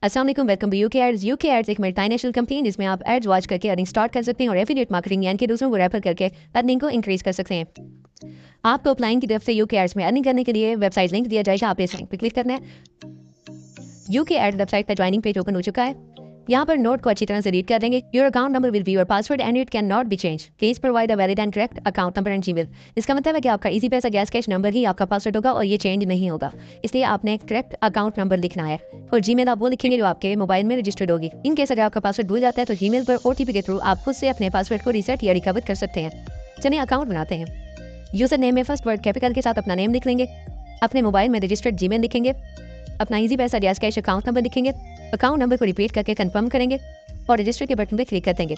अस्सलाम वालेकुम, welcome to UK ads. UK ads एक मल्टीनेशनल कंपनी है जिसमें आप एड्स वॉच करके अर्निंग स्टार्ट कर सकते हैं और एफिलिएट मार्केटिंग यानी कि दूसरों को रेफर करके अर्निंग को इंक्रीज कर सकते हैं। आपको अपलाइन की तरफ से यूके एड्स में अर्निंग करने के लिए वेबसाइट लिंक दिया जाएगा, आपने इस लिंक पर क्लिक करना है। यूके एड वेबसाइट का ज्वाइनिंग पेज ओपन हो चुका है। यहाँ पर नोट को अच्छी तरह से रीड कर देंगे। Your account number will be your password and it can not be change. Please provide a valid and correct account number and Gmail. इसका मतलब है कि आपका इजी पैसा गैस कैश नंबर ही आपका पासवर्ड होगा और ये चेंज नहीं होगा, इसलिए आपने करेक्ट अकाउंट नंबर लिखना है। और जीमेल आप वो लिखेंगे जो आपके मोबाइल में रजिस्टर्ड होगी। इन केस अगर आपका पासवर्ड भूल जाता है तो जीमेल पर ओटीपी के थ्रू आप खुद से अपने पासवर्ड को रीसेट या रिकवर कर सकते हैं। चलिए अकाउंट बनाते हैं। यूजर नेम में फर्स्ट वर्ड कैपिटल के साथ अपना नेम लिख लेंगे। अपने मोबाइल में रजिस्टर्ड जीमेल लिखेंगे। अपना इजी पैसा गैस कैश अकाउंट नंबर लिखेंगे। अकाउंट नंबर को रिपीट करके कंफर्म करेंगे और रजिस्टर के बटन पर क्लिक कर देंगे।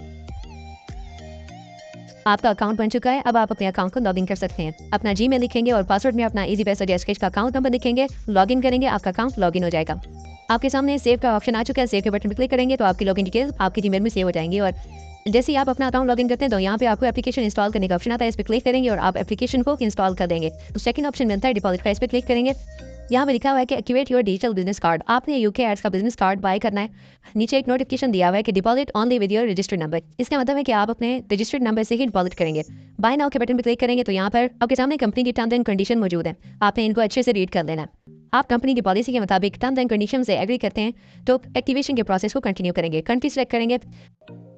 आपका अकाउंट बन चुका है। अब आप अपने अकाउंट को लॉगिन कर सकते हैं। अपना जीमेल लिखेंगे और पासवर्ड में अपना इजी पैसा गैस कैश का अकाउंट नंबर लिखेंगे। लॉगिन करेंगे, आपका अकाउंट लॉगिन हो जाएगा। आपके सामने सेव का ऑप्शन आ चुका है। सेव के बटन पर क्लिक करेंगे तो आपकी लॉगिन डिटेल्स आपकी जीमेल में सेव हो जाएंगी। और जैसे ही आप अपना अकाउंट लॉगिन करते हैं तो यहाँ पे आपको एप्लीकेशन इंस्टॉल करने का ऑप्शन आता है। इस पर क्लिक करेंगे और आप एप्लीकेशन को इंस्टॉल कर देंगे। तो सेकंड ऑप्शन मिलता है डिपॉजिट का, इस पर क्लिक करेंगे। यहाँ पे लिखा हुआ है कि activate your digital business card. आपने यूके एड्स का बिजनेस कार्ड बाय करना है। नीचे एक नोटिफिकेशन दिया हुआ है कि deposit only with your registered number. इसका मतलब है कि आप अपने रजिस्टर्ड नंबर से ही डिपॉजिट करेंगे। बाय नाउ के बटन पर क्लिक करेंगे तो यहाँ पर आपके सामने कंपनी की टर्म्स एंड कंडीशन मौजूद है। आपने इनको अच्छे से रीड कर लेना है। आप कंपनी की पॉलिसी के मुताबिक टर्म्स एंड कंडीशन से एग्री करते हैं तो एक्टिवेशन के प्रोसेस को कंटिन्यू करेंगे। कंट्री सेलेक्ट करेंगे,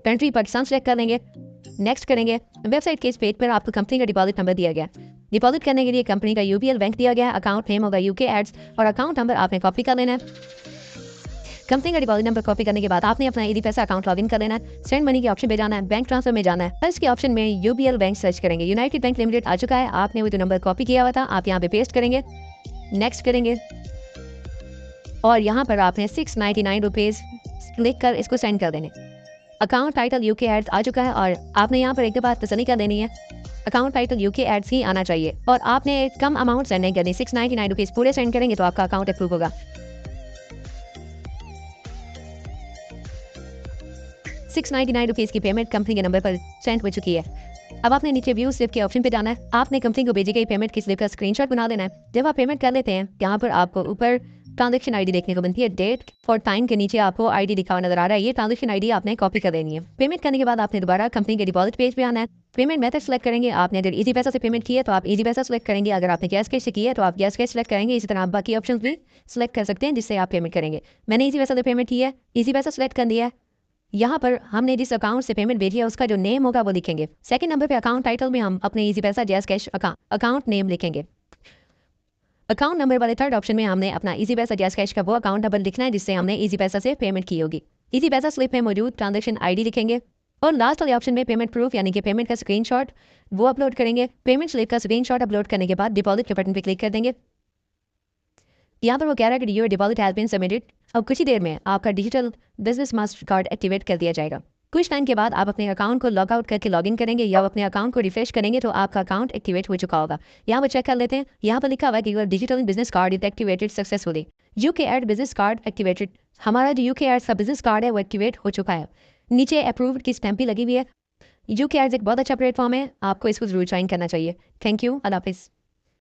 कंट्री पाकिस्तान सेलेक्ट कर लेंगे, नेक्स्ट करेंगे। वेबसाइट के इस पेज पर आपको कंपनी का डिपॉजिट नंबर दिया गया। डिपॉजिट करने के लिए कंपनी का यूपीएल बैंक दिया गया है। अकाउंट नेम होगा यूके एड्स और अकाउंट नंबर आपने कॉपी कर लेना है। कंपनी का डिपॉजिट नंबर कॉपी करने के बाद आपने अपना इजी पैसा अकाउंट लॉगिन कर लेना है। सेंड मनी के ऑप्शन पे जाना है, बैंक ट्रांसफर में जाना है। फर्स्ट के ऑप्शन में यूबीएल बैंक सर्च करेंगे। यूनाइटेड बैंक लिमिटेड आ चुका है। आपने वो जो नंबर कॉपी किया हुआ था आप यहाँ पे पेस्ट करेंगे, नेक्स्ट करेंगे और यहाँ पर आपने 699 रुपीज़ क्लिक कर इसको सेंड कर देने। अकाउंट टाइटल यूके एड्स आ चुका है और आपने यहाँ पर एक बार तसल्ली कर देनी है, अकाउंट टाइटल यूके एड्स ही आना चाहिए और आपने कम अमाउंट सेंड नहीं करनी। 699 रुपीज़ पूरे सेंड करेंगे तो आपका अकाउंट अप्रूव होगा। 699 रुपीज़ की पेमेंट कंपनी के नंबर पर सेंड हो चुकी है। अब आपने नीचे व्यू स्लिप के ऑप्शन पे जाना है। आपने कंपनी को भेजी गई पेमेंट की स्लिप का स्क्रीनशॉट बना लेना है। जब आप पेमेंट कर लेते हैं यहाँ पर आपको ऊपर ट्रांजैक्शन आईडी देखने को मिलती है। डेट और टाइम के नीचे आपको आईडी लिखा हुआ नजर आ रहा है। ये ट्रांजैक्शन आईडी आपने कॉपी कर देनी है। पेमेंट करने के बाद आपने दोबारा कंपनी के डिपॉजिट पेज पे आना है। पेमेंट मेथड सेलेक्ट करेंगे। आपने अगर इजी पैसा से पेमेंट की है तो आप इजी पैसा सेलेक्ट करेंगे। अगर आपने गैस कैश से की है तो आप गैस कैश सेलेक्ट करेंगे। इसी तरह आप बाकी ऑप्शन भी सेलेक्ट कर सकते हैं जिससे आप पेमेंट करेंगे। मैंने इजी पैसा से पेमेंट की है, इजी पैसा सेलेक्ट कर दिया है। यहाँ पर हमने जिस अकाउंट से पेमेंट भेजी है उसका जो नेम होगा वो लिखेंगे। सेकंड नंबर पे अकाउंट टाइटल में हम अपने इजी पैसा गैस कैश अकाउंट नेम लिखेंगे। अकाउंट नंबर वाले थर्ड ऑप्शन में हमने अपना इजी पैसा गैस कैश का वो अकाउंट नंबर लिखना है जिससे हमने इजी पैसा से पेमेंट की होगी। इजी पैसा स्लिप में मौजूद ट्रांजैक्शन आईडी लिखेंगे और लास्ट वाले ऑप्शन में पेमेंट प्रूफ यानी कि पेमेंट का स्क्रीनशॉट वो अपलोड करेंगे। पेमेंट स्लिप का स्क्रीनशॉट अपलोड करने के बाद डिपॉजिट के बटन पर क्लिक कर देंगे। यहाँ पर वो कह रहा है कि your deposit has been submitted. अब कुछ ही देर में आपका digital business Mastercard activate कर दिया जाएगा। कुछ टाइम के बाद आप अपने अकाउंट को लॉग आउट करके लॉगिन करेंगे या अपने अकाउंट को रिफ्रेश करेंगे तो आपका अकाउंट एक्टिवेट हो चुका होगा। यहाँ पर चेक कर लेते हैं। यहाँ पर लिखा हुआ है कि your digital business card is activated successfully. UK ad business card activated. हमारा जो यूके एड का बिजनेस कार्ड है वो एक्टिवेट हो चुका है। नीचे अप्रूव्ड की स्टैम्प भी लगी हुई है। यूके एड एक बहुत अच्छा प्लेटफॉर्म है, आपको इसको जरूर ज्वाइन करना चाहिए। थैंक यू, अल्लाह हाफिज़।